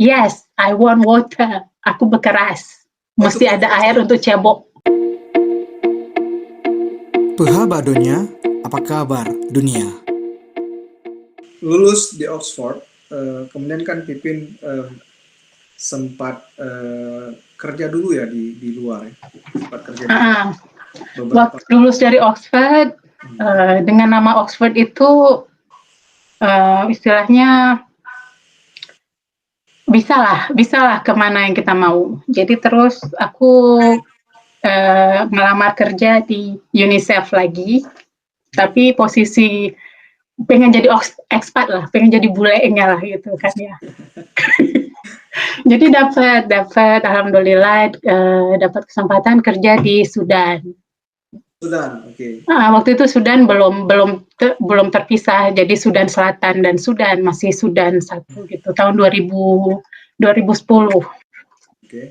Yes, I want water. Aku berkeras. Mesti ada air untuk cebok. Peha Badonya, apa kabar dunia? Lulus di Oxford, kemudian kan Pipin sempat kerja dulu ya di luar ya. Sempat kerja di beberapa. Waktu lulus dari Oxford, dengan nama Oxford itu istilahnya bisalah kemana yang kita mau. Jadi terus aku ngelamar kerja di UNICEF lagi, tapi posisi pengen jadi expat lah, pengen jadi bulenya lah gitu kan ya. Jadi dapat alhamdulillah dapat kesempatan kerja di Sudan. Sudan, oke. Waktu itu Sudan belum terpisah, jadi Sudan Selatan dan Sudan masih Sudan satu gitu, tahun 2010. Oke.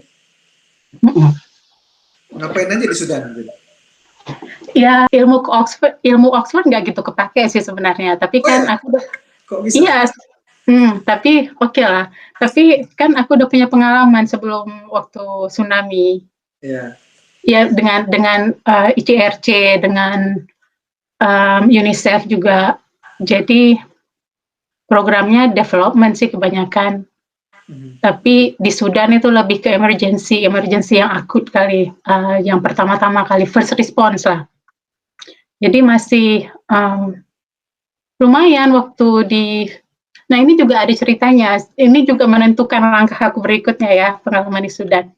Ngapain aja di Sudan? Ya ilmu Oxford nggak gitu kepake sih sebenarnya, tapi kan aku kok bisa? Iya, tapi oke lah. Tapi kan aku udah punya pengalaman sebelum waktu tsunami. Iya. Ya dengan ICRC, dengan UNICEF juga. Jadi programnya development sih kebanyakan. Tapi di Sudan itu lebih ke emergency yang akut kali, yang pertama-tama kali first response lah. Jadi masih lumayan waktu nah ini juga ada ceritanya. Ini juga menentukan langkah aku berikutnya ya, pengalaman di Sudan.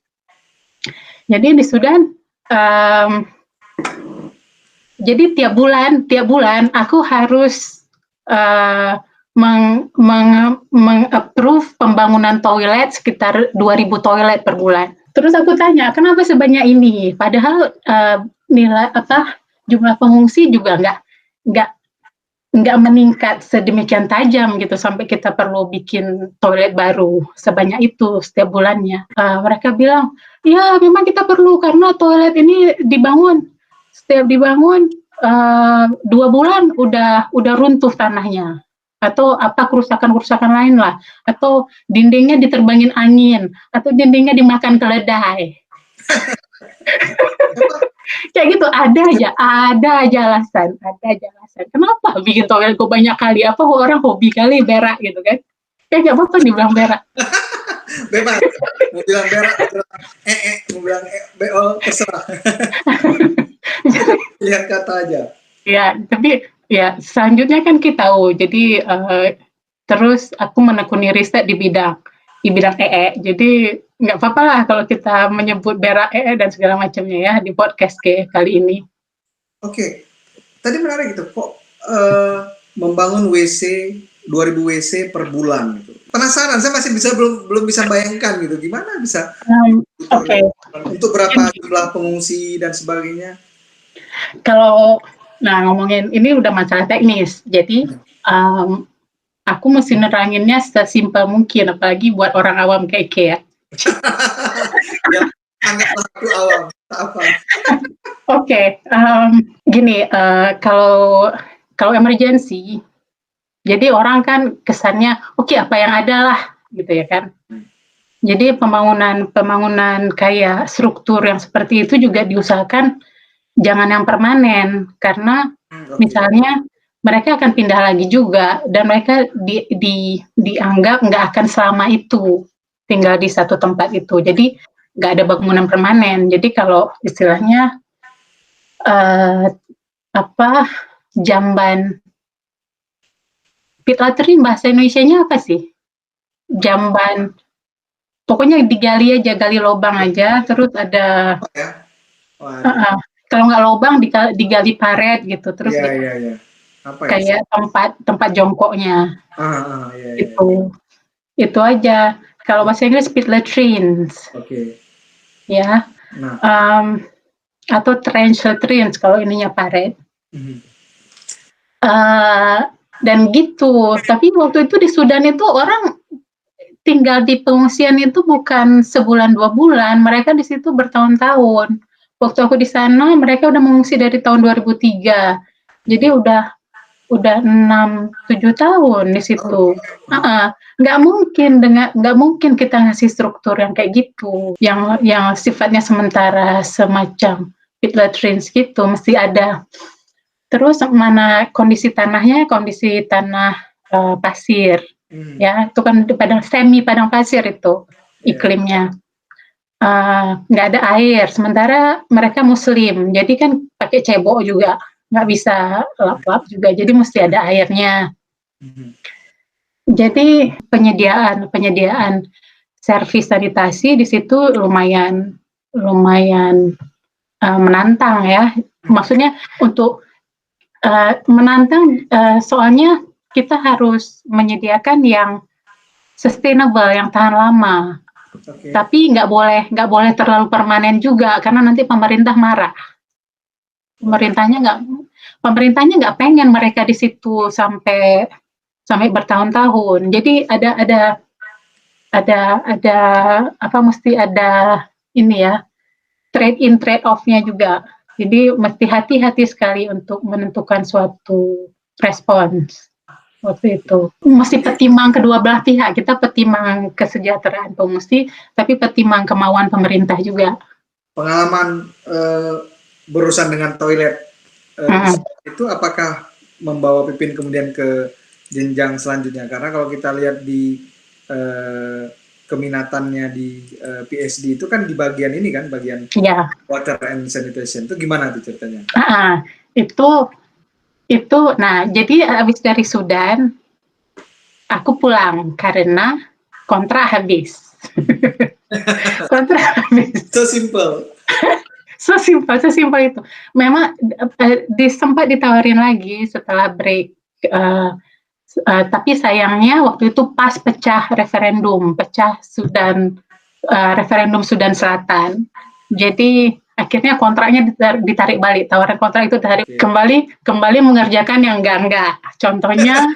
Jadi di Sudan, jadi tiap bulan aku harus meng-approve pembangunan toilet sekitar 2.000 toilet per bulan. Terus aku tanya, kenapa sebanyak ini? Padahal jumlah pengungsi juga nggak meningkat sedemikian tajam gitu sampai kita perlu bikin toilet baru sebanyak itu setiap bulannya. Mereka bilang, ya memang kita perlu karena toilet ini setiap dibangun 2 bulan udah runtuh tanahnya, atau apa kerusakan lain lah, atau dindingnya diterbangin angin, atau dindingnya dimakan keledai. Kayak gitu, ada aja alasan. Kenapa bikin toilet kok banyak kali? Apa orang hobi kali berak gitu kan? Nggak apa-apa dibilang berak. Bebas, mau bilang berak, mau bilang beol, terserah. Lihat kata aja. Ya, tapi ya selanjutnya kan kita tahu. Jadi terus aku menekuni riset di bidang EE. Jadi nggak apa-apa lah kalau kita menyebut berak EE dan segala macamnya ya di podcast kali ini. Oke. Tadi menarik gitu, kok membangun WC 2.000 WC per bulan gitu. Penasaran, saya masih belum bisa bayangkan gitu, gimana bisa untuk berapa jumlah pengungsi dan sebagainya. Kalau ngomongin ini udah masalah teknis, jadi aku mesti neranginnya sesimpel mungkin, apalagi buat orang awam kayak ya. Ya, anggaplah aku awam, apa? Oke, gini, kalau emergency, jadi orang kan kesannya, oke, apa yang ada lah, gitu ya kan. Jadi pembangunan kayak struktur yang seperti itu juga diusahakan jangan yang permanen, karena misalnya mereka akan pindah lagi juga, dan mereka dianggap nggak akan selama itu tinggal di satu tempat itu. Jadi nggak ada bangunan permanen. Jadi kalau istilahnya jamban pit latrine, bahasa Indonesianya apa sih? Jamban, pokoknya gali lubang aja, terus ada kalau nggak lubang digali paret gitu, terus kayak tempat jongkoknya. Itu aja. Kalau bahasa Inggris pit latrines. Ya. Atau trench latrines kalau ininya paret. Dan gitu. Tapi waktu itu di Sudan itu orang tinggal di pengungsian itu bukan sebulan 2 bulan, mereka di situ bertahun-tahun. Waktu aku di sana mereka udah mengungsi dari tahun 2003. Jadi udah udah 6-7 tahun di situ. Nggak mungkin kita ngasih struktur yang kayak gitu, yang sifatnya sementara semacam pit latrines gitu, mesti ada. Terus mana kondisi tanahnya, kondisi tanah pasir, ya itu kan semi padang pasir itu iklimnya. Nggak ada air, sementara mereka muslim, jadi kan pakai cebok juga, nggak bisa lap-lap juga, jadi mesti ada airnya. Jadi penyediaan servis sanitasi di situ lumayan menantang ya. Maksudnya untuk menantang, soalnya kita harus menyediakan yang sustainable, yang tahan lama. Tapi nggak boleh terlalu permanen juga, karena nanti pemerintah marah. Pemerintahnya nggak pengen mereka di situ sampai bertahun-tahun. Jadi ada mesti ada ini ya, trade in trade off-nya juga. Jadi mesti hati-hati sekali untuk menentukan suatu respons. Waktu itu mesti pertimbang kedua belah pihak, kita pertimbang kesejahteraan pengungsi, tapi pertimbang kemauan pemerintah juga. Pengalaman berurusan dengan toilet itu apakah membawa Pipin kemudian ke jenjang selanjutnya? Karena kalau kita lihat di keminatannya di PSD itu kan di bagian ini kan, bagian water and sanitation, itu gimana tuh ceritanya? Nah, jadi habis dari Sudan, aku pulang karena kontrak habis. So simple itu. Memang sempat ditawarin lagi setelah break, tapi sayangnya waktu itu pas referendum Sudan Selatan. Jadi akhirnya kontraknya ditarik balik, tawaran kontrak itu ditarik kembali mengerjakan yang enggak. Contohnya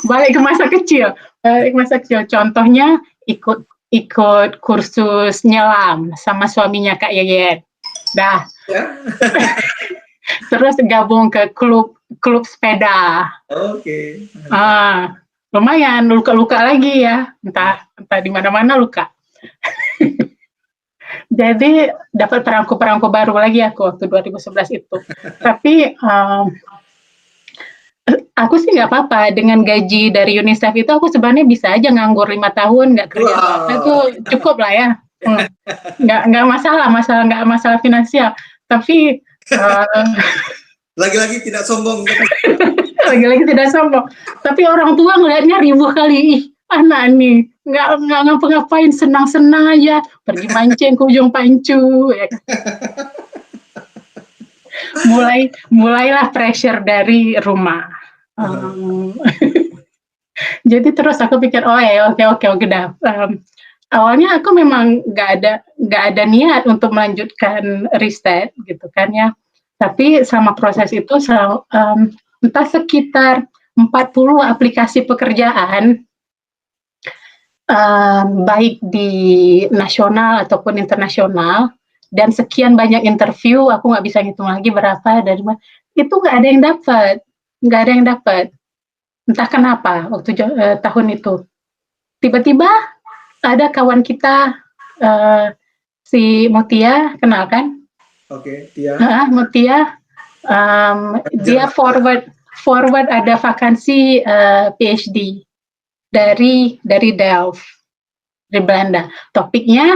balik ke masa kecil. Contohnya ikut kursus nyelam sama suaminya Kak Yayet. Terus gabung ke klub sepeda. Lumayan, luka-luka lagi ya, entah di mana-mana luka. Jadi dapat perangko baru lagi aku waktu 2011 itu. Tapi aku sih nggak apa-apa dengan gaji dari UNICEF itu, aku sebenarnya bisa aja nganggur 5 tahun nggak kerja apa-apa, itu cukup lah ya. Nggak masalah finansial. Tapi lagi-lagi tidak sombong. Lagi-lagi tidak sombong. Tapi orang tua ngelihatnya ribuh kali, anak nih nggak ngapa-ngapain, senang-senang aja pergi mancing ke ujung Pancu ya. Mulailah pressure dari rumah. Jadi terus aku pikir oke dah. Awalnya aku memang nggak ada niat untuk melanjutkan riset gitu kan ya. Tapi sama proses itu entah sekitar 40 aplikasi pekerjaan, baik di nasional ataupun internasional, dan sekian banyak interview, aku nggak bisa ngitung lagi berapa, dari itu nggak ada yang dapat. Entah kenapa waktu tahun itu tiba-tiba ada kawan kita, si Mutia, kenal kan? Mutia, dia forward ada vakansi PhD dari Delft, dari Belanda. Topiknya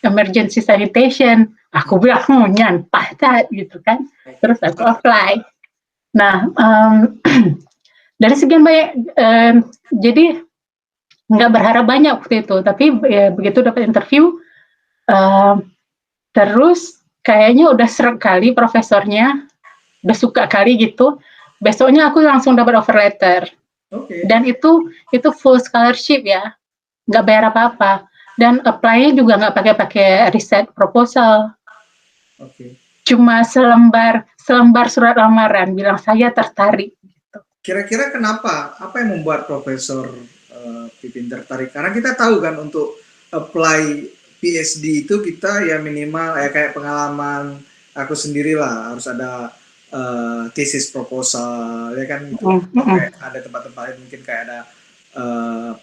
emergency sanitation. Aku bilang nyantah gitu kan. Terus aku apply. Nah, dari sekian banyak, jadi nggak berharap banyak waktu itu, tapi ya, begitu dapat interview, terus kayaknya udah seret kali profesornya, udah suka kali gitu. Besoknya aku langsung dapat offer letter. Dan itu full scholarship ya, nggak bayar apa-apa. Dan apply-nya juga nggak pakai riset proposal. Cuma selembar surat lamaran, bilang saya tertarik. Gitu. Kira-kira kenapa? Apa yang membuat Profesor Pipin tertarik? Karena kita tahu kan untuk apply PhD itu kita ya minimal ya kayak pengalaman aku sendiri lah, harus ada thesis proposal, ya kan gitu. Mm-mm. Kayak ada tempat-tempat lain mungkin kayak ada uh,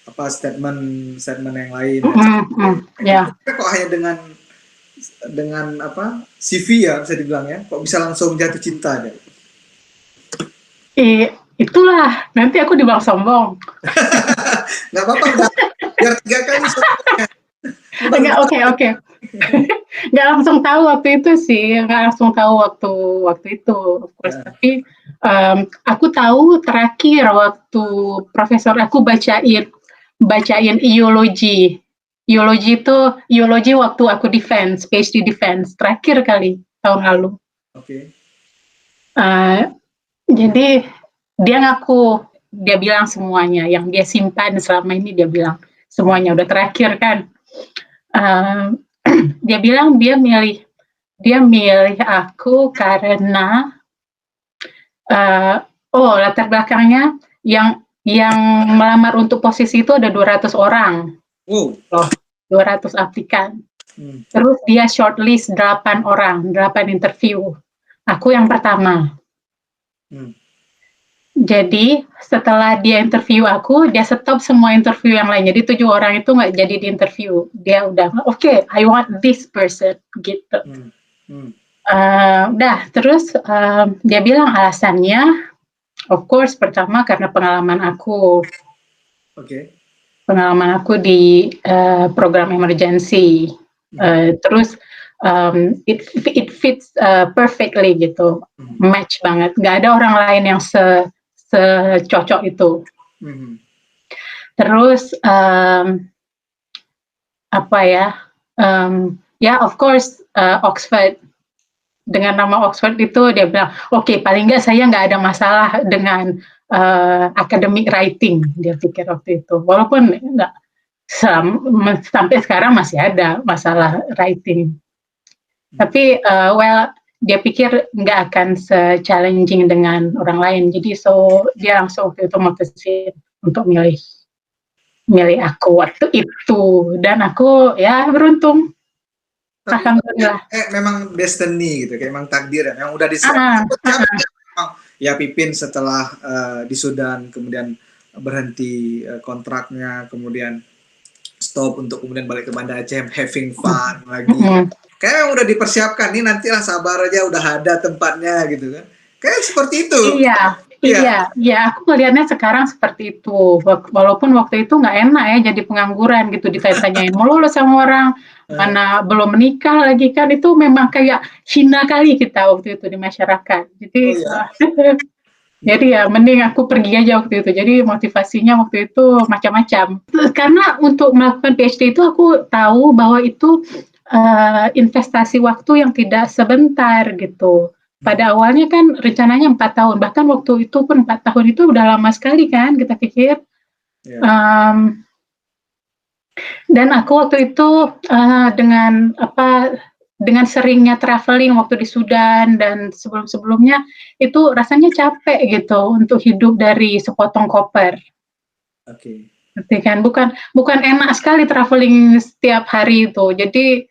apa statement yang lain dan sebagainya. Ya. Kita kok hanya dengan apa CV ya bisa dibilang ya, kok bisa langsung jatuh cinta deh. Itulah nanti aku dibilang sombong. Nggak apa-apa, udah biar 3 kali sombongnya. Enggak, oke. Nggak langsung tahu waktu itu sih, nggak langsung tahu waktu itu, of course. Tapi aku tahu terakhir waktu profesor aku bacain iologi. Iologi waktu aku PhD defense, terakhir kali tahun lalu. Oke. Jadi dia bilang semuanya yang dia simpan selama ini, dia bilang semuanya udah terakhir kan. Dia bilang dia milih aku karena latar belakangnya yang melamar untuk posisi itu ada 200 orang. 200 aplikan. Terus dia shortlist 8 orang, 8 interview. Aku yang pertama. Jadi setelah dia interview aku, dia stop semua interview yang lain. Jadi 7 orang itu nggak jadi di interview. Dia udah, oke, I want this person, gitu. Udah, terus dia bilang alasannya, of course, pertama karena pengalaman aku. Pengalaman aku di program emergency. Terus it fits perfectly gitu, match banget. Nggak ada orang lain yang secocok itu. Terus ya of course Oxford, dengan nama Oxford itu dia bilang oke, paling nggak saya nggak ada masalah dengan academic writing, dia pikir waktu itu, walaupun nggak sampai sekarang masih ada masalah writing, tapi dia pikir nggak akan se-challenging dengan orang lain, jadi dia langsung waktu itu memutuskan untuk milih aku waktu itu, dan aku ya beruntung. Alhamdulillah. Memang destiny gitu, kayak memang takdir ya, memang udah disiapkan. Ya Pipin setelah di Sudan kemudian berhenti kontraknya, kemudian stop untuk kemudian balik ke Banda Aceh, having fun lagi. Kayak udah dipersiapkan nih, nantilah sabar aja, udah ada tempatnya gitu kan. Kayak seperti itu. Iya, aku melihatnya sekarang seperti itu. Walaupun waktu itu nggak enak ya jadi pengangguran gitu, ditanya-tanyain mulu sama orang, mana belum menikah lagi kan, itu memang kayak hina kali kita waktu itu di masyarakat. Jadi jadi ya mending aku pergi aja waktu itu. Jadi motivasinya waktu itu macam-macam. Karena untuk melakukan PhD itu aku tahu bahwa itu investasi waktu yang tidak sebentar gitu. Pada awalnya kan rencananya 4 tahun, bahkan waktu itu pun 4 tahun itu udah lama sekali kan kita pikir. Dan aku waktu itu dengan seringnya traveling waktu di Sudan dan sebelum-sebelumnya itu rasanya capek gitu untuk hidup dari sepotong koper. Kan bukan enak sekali traveling setiap hari itu. Jadi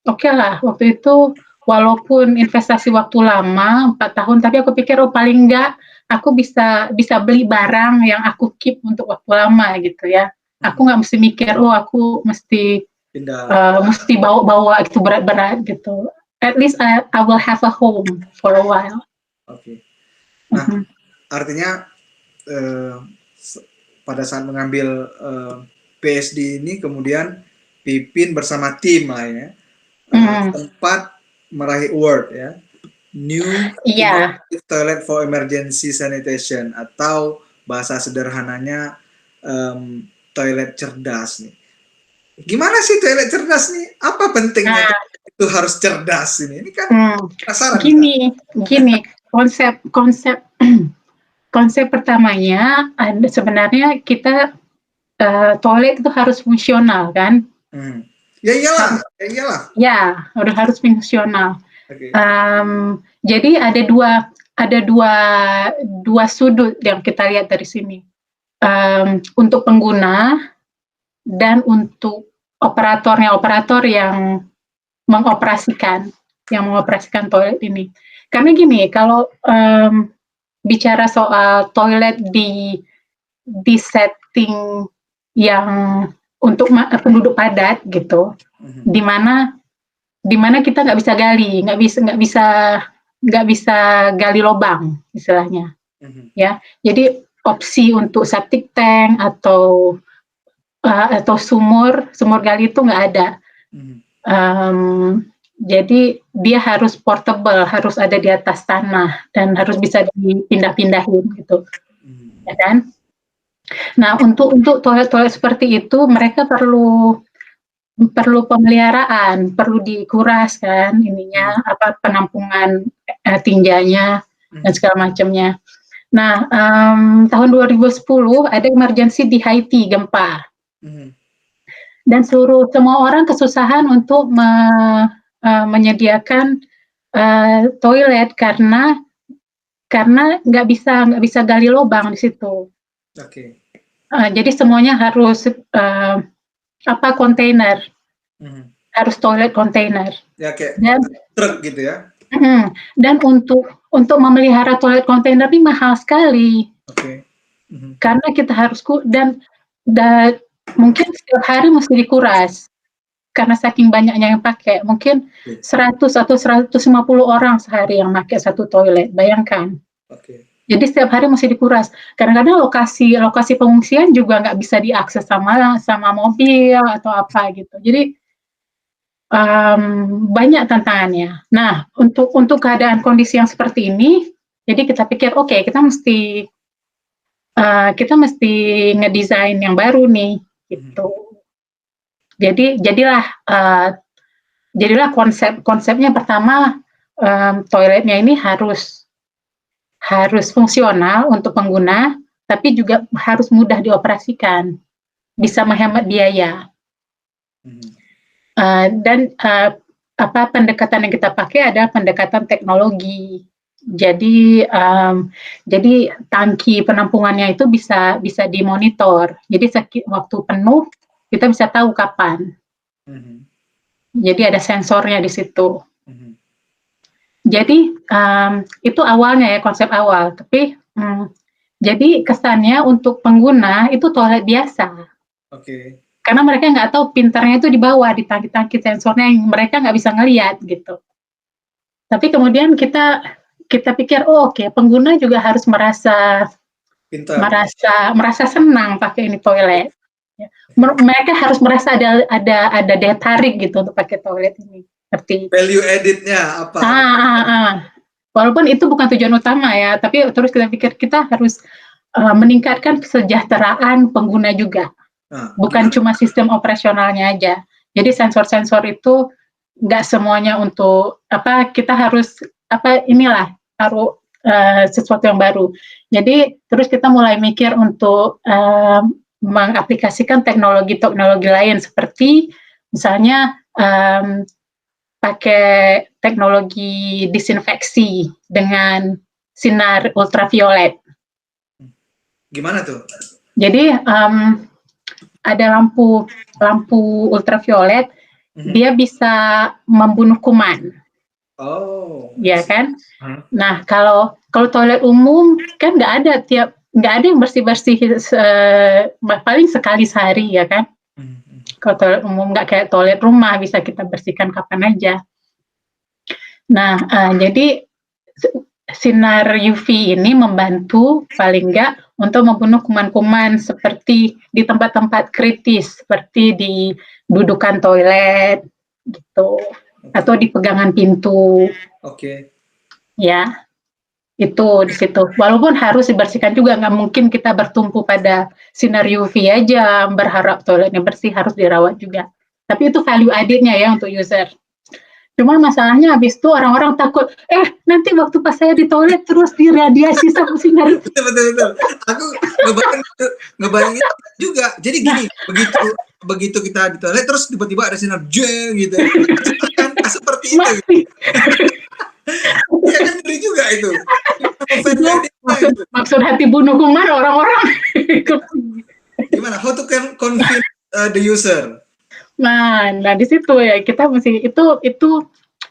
oke lah waktu itu, walaupun investasi waktu lama 4 tahun, tapi aku pikir paling enggak aku bisa beli barang yang aku keep untuk waktu lama gitu ya. Aku nggak mesti mikir aku mesti bawa gitu berat-berat gitu. At least I will have a home for a while. Nah, artinya pada saat mengambil PhD ini kemudian Pipin bersama tim lah ya, tempat meraih award ya, New Toilet for Emergency Sanitation, atau bahasa sederhananya toilet cerdas nih. Gimana sih toilet cerdas nih? Apa pentingnya itu harus cerdas ini? Ini kan penasaran. Gini, konsep pertamanya sebenarnya kita toilet itu harus fungsional kan? Ya iyalah. Ya, udah harus fungsional. Jadi ada dua sudut yang kita lihat dari sini. Untuk pengguna dan untuk operator yang mengoperasikan. yang mengoperasikan toilet ini. Karena gini, kalau bicara soal toilet di setting yang untuk penduduk padat gitu, di mana kita nggak bisa gali, nggak bisa gali lubang istilahnya, ya. Jadi opsi untuk septic tank atau sumur gali itu nggak ada. Jadi dia harus portable, harus ada di atas tanah dan harus bisa dipindah-pindahin gitu, ya kan? Nah, untuk toilet seperti itu mereka perlu pemeliharaan, perlu dikuras kan ininya, penampungan tinjanya dan segala macamnya. Nah, tahun 2010 ada emergency di Haiti, gempa. Dan semua orang kesusahan untuk menyediakan toilet karena nggak bisa gali lubang di situ. Jadi semuanya harus kontainer, harus toilet kontainer. Ya kayak truk gitu ya. Dan untuk memelihara toilet kontainer ini mahal sekali. Karena kita harus dan mungkin setiap hari mesti dikuras. Karena saking banyaknya yang pakai, mungkin 100 atau 150 orang sehari yang pakai satu toilet, bayangkan. Jadi setiap hari mesti dikuras. Kadang-kadang lokasi pengungsian juga nggak bisa diakses sama mobil atau apa gitu. Jadi banyak tantangannya. Nah, untuk keadaan kondisi yang seperti ini, jadi kita pikir, oke, kita mesti ngedesain yang baru nih, gitu. Jadilah konsepnya pertama, toiletnya ini harus fungsional untuk pengguna, tapi juga harus mudah dioperasikan, bisa menghemat biaya. Dan pendekatan yang kita pakai adalah pendekatan teknologi. Jadi tangki penampungannya itu bisa dimonitor. Jadi waktu penuh kita bisa tahu kapan. Jadi ada sensornya di situ. Jadi itu awalnya ya, konsep awal. Tapi jadi kesannya untuk pengguna itu toilet biasa. Karena mereka nggak tahu pintarnya itu di bawah, di tangki-tangki sensornya yang mereka nggak bisa ngelihat gitu. Tapi kemudian kita pikir, oke, pengguna juga harus merasa senang pakai ini toilet. Ya. Mereka harus merasa ada daya tarik gitu untuk pakai toilet ini. Seperti value added-nya apa? Walaupun itu bukan tujuan utama ya, tapi terus kita pikir kita harus meningkatkan kesejahteraan pengguna juga. Bukan cuma sistem operasionalnya aja. Jadi sensor-sensor itu nggak semuanya untuk kita harus taruh sesuatu yang baru. Jadi terus kita mulai mikir untuk mengaplikasikan teknologi lain seperti misalnya pakai teknologi disinfeksi dengan sinar ultraviolet. Gimana tuh? Jadi ada lampu ultraviolet, dia bisa membunuh kuman. Ya kan? Nah, kalau toilet umum kan nggak ada yang bersih-bersih paling sekali sehari ya kan? Kalau toilet umum nggak kayak toilet rumah bisa kita bersihkan kapan aja. Nah, jadi sinar UV ini membantu paling nggak untuk membunuh kuman-kuman seperti di tempat-tempat kritis, seperti di dudukan toilet gitu, atau di pegangan pintu. Ya, itu di situ. Walaupun harus dibersihkan juga, nggak mungkin kita bertumpu pada sinar UV aja, berharap toiletnya bersih, harus dirawat juga. Tapi itu value added-nya ya untuk user. Cuma masalahnya habis itu orang-orang takut, nanti waktu pas saya di toilet terus diradiasi sama sinar. Betul. Aku ngebayangin juga. Jadi gini, begitu kita di toilet terus tiba-tiba ada sinar jeng gitu. Kan seperti itu. Ya kan ngeri juga itu. Maksud hati bunuh kuman orang-orang. Gimana? How to convince the user? Nah di situ ya kita mesti itu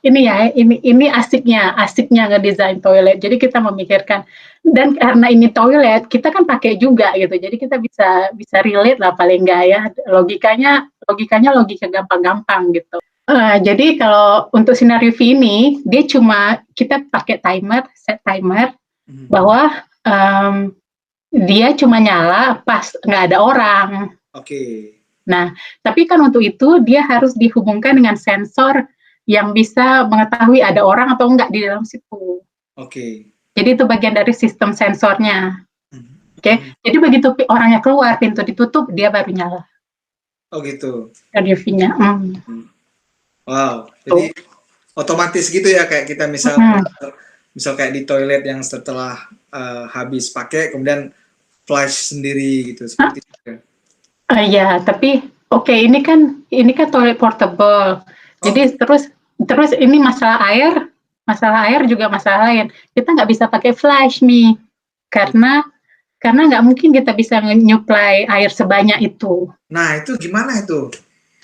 ini asiknya ngedesain toilet. Jadi kita memikirkan, dan karena ini toilet, kita kan pakai juga gitu. Jadi kita bisa relate lah paling enggak ya. Logikanya logika gampang-gampang gitu. Jadi kalau untuk scenario V ini, dia cuma kita pakai set timer bahwa dia cuma nyala pas nggak ada orang. Oke. Nah, tapi kan untuk itu dia harus dihubungkan dengan sensor yang bisa mengetahui ada orang atau enggak di dalam situ. Oke. Jadi itu bagian dari sistem sensornya. Oke. Hmm. Jadi begitu orangnya keluar, pintu ditutup, dia baru nyala. Oh gitu. Radio V-nya. Wow. Jadi otomatis gitu ya, kayak kita misal kayak di toilet yang setelah habis pakai kemudian flush sendiri gitu, seperti itu. Ya, tapi ini kan toilet portable. Jadi terus ini masalah air juga masalah lain. Kita nggak bisa pakai flash nih, karena nggak mungkin kita bisa nyuplai air sebanyak itu. Nah itu gimana itu?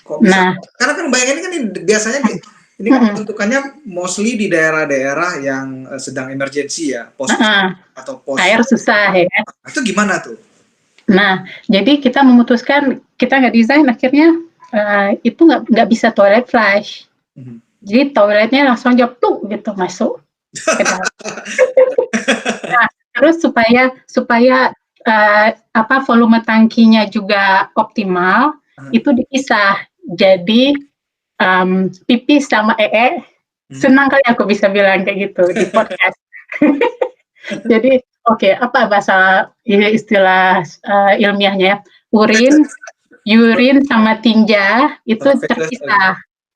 Kok bisa? Karena kan bayangannya kan biasanya ini kan bentukannya mostly di daerah-daerah yang sedang emergency ya, pos atau pos air susah ya kan? Itu gimana tuh? Nah, jadi kita memutuskan, kita nggak desain akhirnya itu nggak bisa toilet flush. Jadi toiletnya langsung aja pluk gitu masuk. Nah, terus supaya volume tangkinya juga optimal, itu dipisah. Jadi pipis sama senang kali aku bisa bilang kayak gitu di podcast. Jadi apa bahasa istilah ilmiahnya? Urin sama tinja itu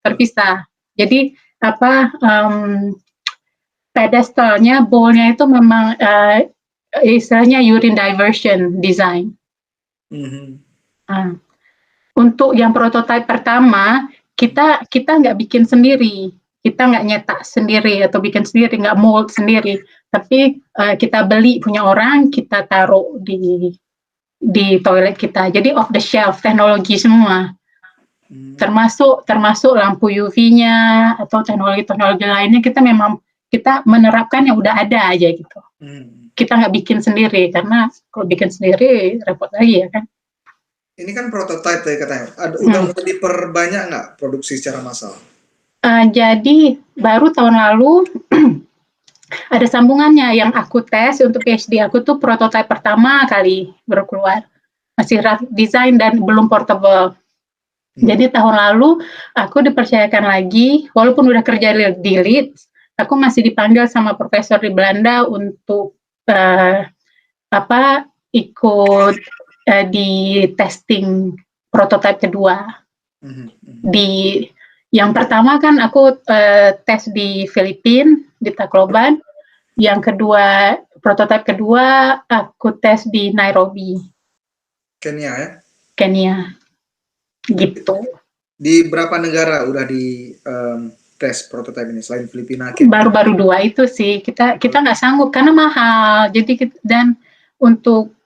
terpisah. Jadi pedestalnya, bowl-nya itu memang istilahnya urine diversion design. Untuk yang prototipe pertama, kita nggak bikin sendiri. Kita nggak nyetak sendiri atau bikin sendiri, nggak mold sendiri, tapi kita beli punya orang, kita taruh di toilet kita. Jadi off the shelf teknologi semua, termasuk lampu UV-nya atau teknologi lainnya. Kita menerapkan yang udah ada aja gitu. Kita nggak bikin sendiri, karena kalau bikin sendiri repot lagi ya kan. Ini kan prototipe tadi katanya. Udah mulai diperbanyak nggak produksi secara massal? Jadi baru tahun lalu ada sambungannya yang aku tes untuk PhD aku tuh prototipe pertama kali baru keluar, masih rough design dan belum portable. Jadi tahun lalu aku dipercayakan lagi, walaupun udah kerja di Leeds, aku masih dipanggil sama profesor di Belanda untuk ikut di testing prototipe kedua. Yang pertama kan aku tes di Filipina, di Tacloban. Yang kedua, prototipe kedua aku tes di Nairobi, Kenya ya? Kenya, gitu. Di berapa negara udah di tes prototipe ini selain Filipina? Baru-baru 2 itu sih. Kita nggak sanggup karena mahal. Jadi dan untuk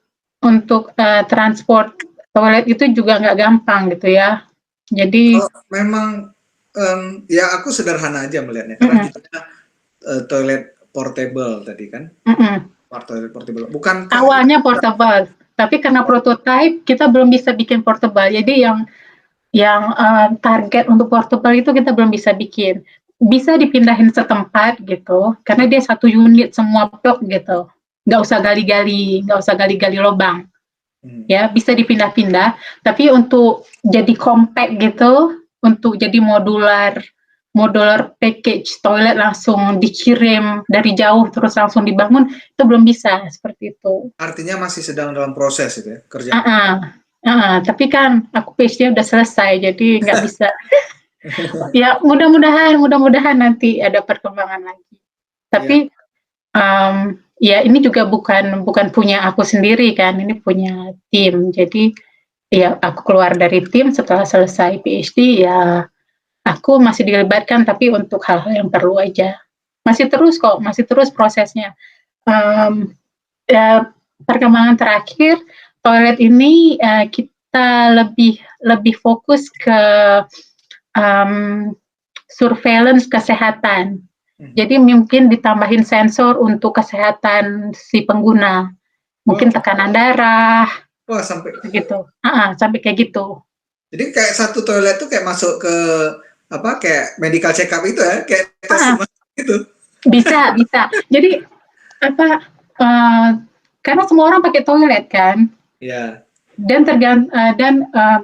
transport toilet itu juga nggak gampang gitu ya. Jadi memang ya aku sederhana aja melihatnya, karena toilet portable tadi kan, toilet portable bukan awalnya portable, tapi karena prototipe kita belum bisa bikin portable. Jadi yang target untuk portable itu kita belum bisa bikin. Bisa dipindahin setempat gitu, karena dia satu unit semua blok gitu, nggak usah gali-gali lubang. Ya bisa dipindah-pindah, tapi untuk jadi compact gitu, untuk jadi modular package toilet langsung dikirim dari jauh terus langsung dibangun, itu belum bisa seperti itu. Artinya masih sedang dalam proses itu ya kerja. Tapi kan aku PhD udah selesai, jadi nggak bisa. Ya mudah-mudahan nanti ada perkembangan lagi. Tapi ya ini juga bukan punya aku sendiri kan, ini punya tim. Jadi ya aku keluar dari tim setelah selesai PhD, ya aku masih dilibatkan tapi untuk hal-hal yang perlu aja. Masih terus prosesnya. Perkembangan terakhir toilet ini kita lebih fokus ke surveillance kesehatan. Hmm. Jadi mungkin ditambahin sensor untuk kesehatan si pengguna, mungkin Oh. tekanan darah, Wah, sampai gitu. Sampai kayak gitu. jadi kayak satu toilet tuh kayak masuk ke apa kayak medical check up itu ya, kayak tes Ah, semua gitu. bisa. Jadi apa? Karena semua orang pakai toilet kan, Ya. dan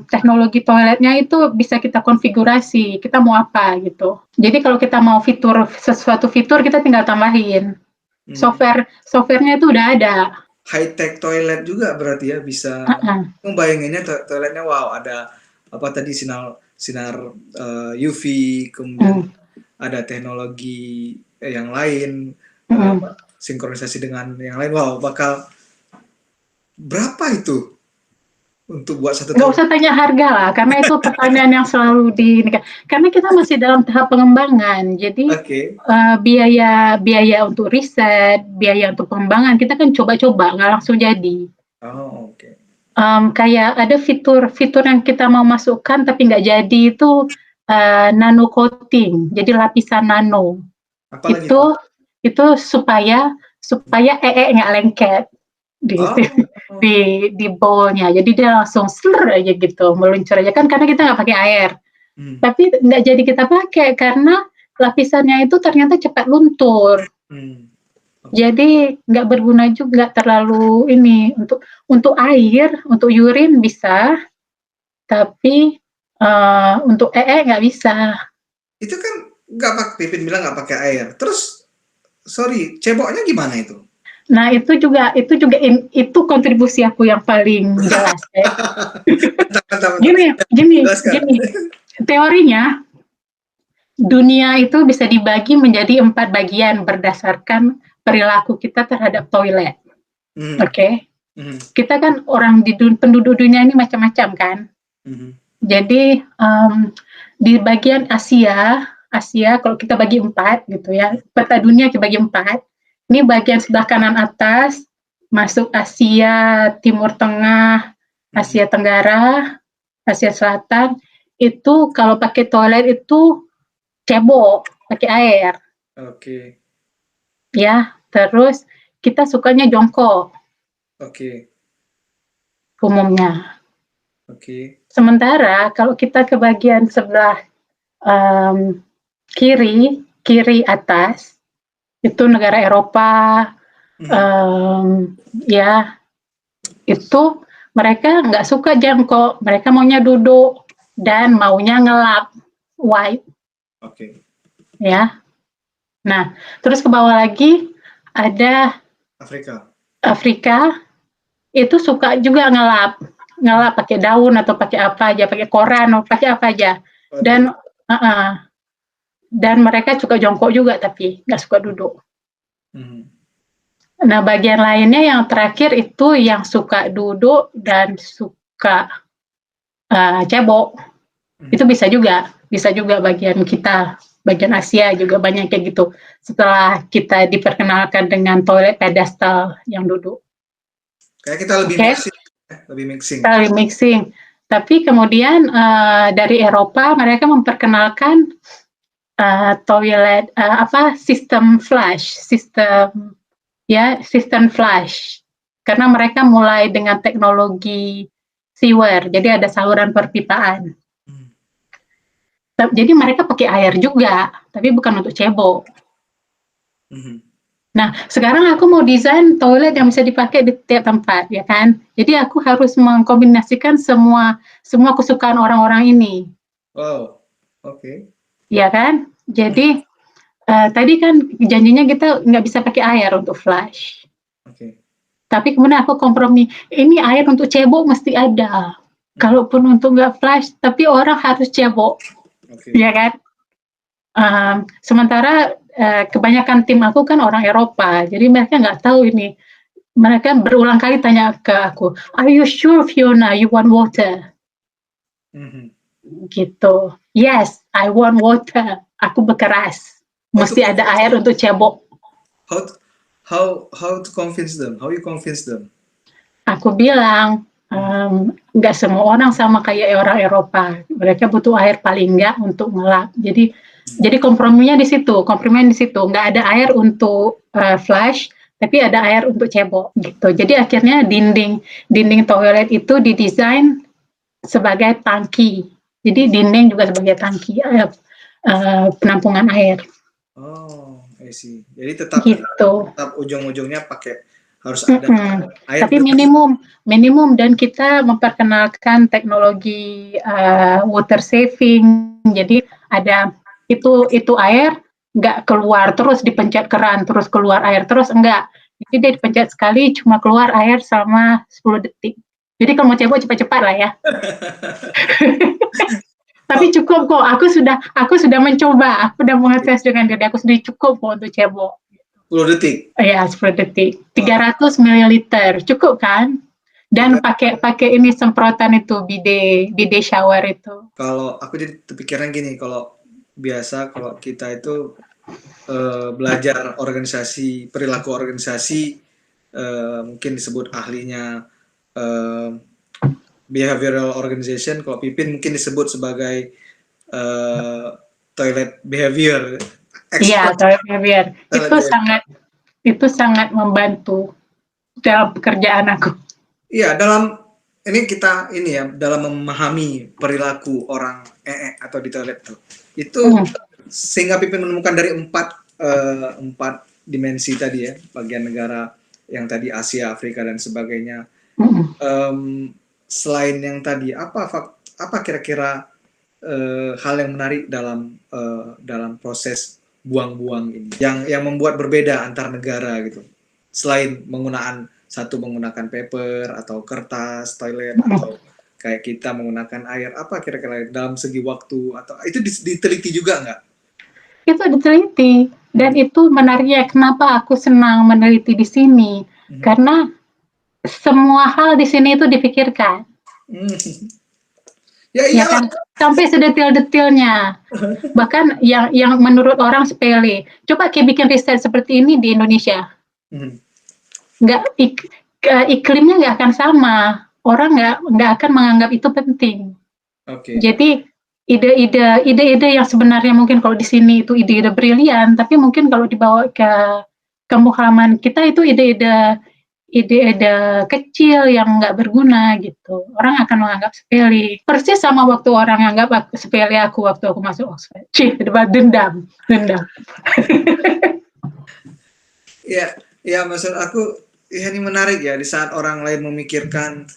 teknologi toiletnya itu bisa kita konfigurasi, kita mau apa gitu. Jadi kalau kita mau sesuatu fitur kita tinggal tambahin. Softwarenya itu udah ada. High tech toilet juga berarti ya, bisa membayanginnya toiletnya wow, ada apa tadi sinar UV, kemudian ada teknologi yang lain, sinkronisasi dengan yang lain. Wow, bakal berapa itu untuk buat satu Nggak usah tanya harga lah, karena itu pertanyaan yang selalu karena kita masih dalam tahap pengembangan. Jadi biaya untuk riset, biaya untuk pengembangan kita kan coba-coba, nggak langsung jadi. Oh, oke. Kayak ada fitur yang kita mau masukkan tapi nggak jadi itu nano coating, jadi lapisan nano. Apalagi Itu supaya nggak lengket di bowlnya, jadi dia langsung aja gitu, meluncur aja kan, karena kita nggak pakai air. Tapi nggak jadi kita pakai karena lapisannya itu ternyata cepat luntur. Jadi nggak berguna juga, terlalu ini untuk air, untuk urin bisa, tapi untuk nggak bisa. Itu kan nggak pakai, Pipin bilang nggak pakai air. Terus, sorry, ceboknya gimana itu? Nah itu kontribusi aku yang paling jelas. Gini, teorinya dunia itu bisa dibagi menjadi 4 bagian berdasarkan perilaku kita terhadap toilet. Oke. Kita kan penduduk dunia ini macam-macam kan. Jadi di bagian Asia kalau kita bagi 4 gitu ya, peta dunia kita bagi 4. Ini bagian sebelah kanan atas, masuk Asia Timur Tengah, Asia Tenggara, Asia Selatan, itu kalau pakai toilet itu cebok, pakai air. Oke. Ya, terus kita sukanya jongkok. Oke. Umumnya. Oke. Sementara kalau kita ke bagian sebelah kiri atas, itu negara Eropa, ya, itu mereka nggak suka jongkok, mereka maunya duduk dan maunya ngelap, wipe. Oke. Ya. Nah, terus ke bawah lagi ada Afrika, itu suka juga ngelap pakai daun atau pakai apa aja, pakai koran atau pakai apa aja. Dan mereka suka jongkok juga, tapi nggak suka duduk. Nah, bagian lainnya yang terakhir itu yang suka duduk dan suka cebok. Itu bisa juga bagian kita, bagian Asia juga banyak kayak gitu. Setelah kita diperkenalkan dengan toilet pedestal yang duduk. Kayak kita lebih mixing. Kita lebih mixing. Tapi kemudian dari Eropa mereka memperkenalkan toilet sistem flush, karena mereka mulai dengan teknologi sewer, jadi ada saluran perpipaan. Jadi mereka pakai air juga, tapi bukan untuk cebok. Nah, sekarang aku mau desain toilet yang bisa dipakai di tiap tempat, ya kan? Jadi aku harus mengkombinasikan semua kesukaan orang-orang ini. Wow, oke. Ya kan? Jadi tadi kan janjinya kita nggak bisa pakai air untuk flush. Oke. Tapi kemudian aku kompromi, ini air untuk cebok mesti ada. Kalaupun untuk nggak flush, tapi orang harus cebok. Ya kan? Sementara kebanyakan tim aku kan orang Eropa, jadi mereka nggak tahu ini. Mereka berulang kali tanya ke aku, "Are you sure, Fiona, you want water?" Gitu. Yes, I want water. Aku berkeras. Mesti ada air untuk cebok. How to convince them? How you convince them? Aku bilang, nggak semua orang sama kayak orang Eropa. Mereka butuh air paling nggak untuk ngelap. Jadi komprominya di situ, nggak ada air untuk flush, tapi ada air untuk cebok gitu. Jadi akhirnya dinding toilet itu didesain sebagai tangki. Jadi dinding juga sebagai tangki penampungan air. Oh, I see. Jadi tetap Gitu. ujung-ujungnya harus ada air. Tapi minimum dan kita memperkenalkan teknologi water saving. Jadi ada itu air nggak keluar terus dipencet keran terus keluar air terus, enggak. Jadi dia dipencet sekali cuma keluar air selama 10 detik. Jadi kalau mau cebok cepat-cepat lah ya. Tapi cukup kok, aku sudah mencoba, aku sudah mengetes dengan diri aku sendiri, cukup kok untuk cebok. 10 detik? Iya, 10 detik. 300 ml, cukup kan? Dan pakai ini semprotan itu, bidet shower itu. Kalau aku jadi kepikiran gini, kalau kita itu belajar perilaku organisasi, mungkin disebut ahlinya behavioral organization, kalau Pipin mungkin disebut sebagai toilet behavior. Iya, toilet behavior. Itu sangat membantu dalam pekerjaan aku. Iya, dalam memahami perilaku orang atau di toilet itu sehingga Pipin menemukan dari empat dimensi tadi ya, bagian negara yang tadi Asia, Afrika dan sebagainya. Selain yang tadi, apa kira-kira hal yang menarik dalam proses buang-buang ini yang membuat berbeda antar negara gitu, selain satu menggunakan paper atau kertas toilet atau kayak kita menggunakan air, apa kira-kira dalam segi waktu atau itu diteliti juga nggak? Itu diteliti dan itu menariknya kenapa aku senang meneliti di sini karena semua hal di sini itu dipikirkan. Ya kan? Sampai sedetil-detilnya. Bahkan yang menurut orang sepele. Coba kayak bikin riset seperti ini di Indonesia. Iklimnya nggak akan sama. Orang nggak akan menganggap itu penting. Jadi ide-ide yang sebenarnya mungkin kalau di sini itu ide-ide brilian, tapi mungkin kalau dibawa ke kampung halaman kita itu ide-ide kecil yang nggak berguna gitu. Orang akan menganggap sepele. Persis sama waktu orang anggap sepele aku waktu aku masuk Oxford. Dendam. Ya maksud aku ya ini menarik ya, di saat orang lain memikirkan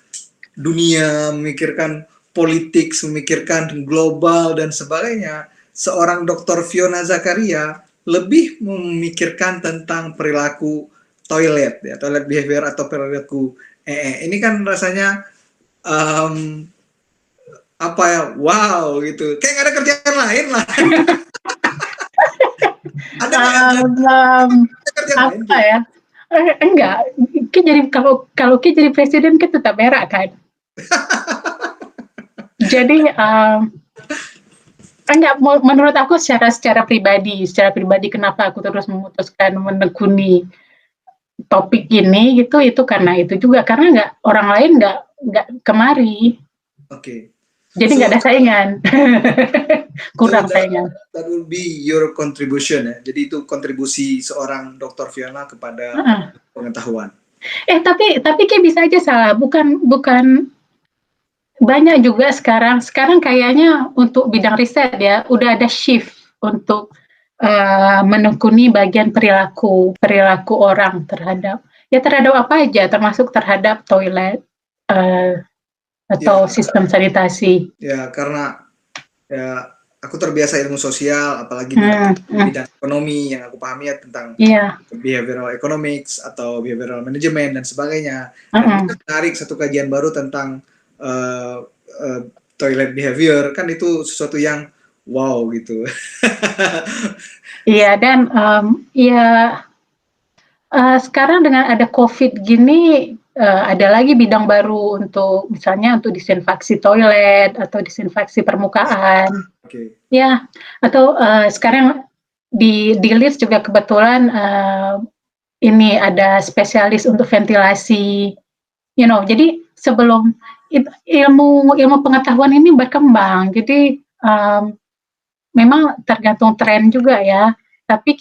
dunia, memikirkan politik, memikirkan global dan sebagainya, seorang Dr. Fiona Zakaria lebih memikirkan tentang perilaku toilet behavior atau perilaku ini kan rasanya wow gitu, kayak nggak ada kerjaan lain lah. Ada apa ya? Enggak, jadi kalau jadi presiden kan tetap berak kan. Jadi enggak, menurut aku secara pribadi kenapa aku terus memutuskan menekuni topik ini gitu, itu karena itu juga, karena orang lain nggak kemari. Jadi nggak ada saingan. Kurang saingan. That will be your contribution ya. Jadi itu kontribusi seorang Dr. Fiona kepada pengetahuan. Tapi kayak bisa aja salah, bukan banyak juga sekarang kayaknya untuk bidang riset ya udah ada shift untuk menekuni bagian perilaku orang terhadap apa aja, termasuk terhadap toilet atau sistem sanitasi. Ya, karena ya aku terbiasa ilmu sosial, apalagi di bidang ekonomi yang aku pahami ya tentang behavioral economics atau behavioral management dan sebagainya. Dan itu menarik satu kajian baru tentang toilet behavior, kan itu sesuatu yang wow gitu. Iya, dan sekarang dengan ada COVID gini, ada lagi bidang baru untuk misalnya untuk disinfeksi toilet atau disinfeksi permukaan. Ya, atau sekarang di LIS juga kebetulan ini ada spesialis untuk ventilasi. Jadi sebelum ilmu pengetahuan ini berkembang. Jadi memang tergantung tren juga ya. Tapi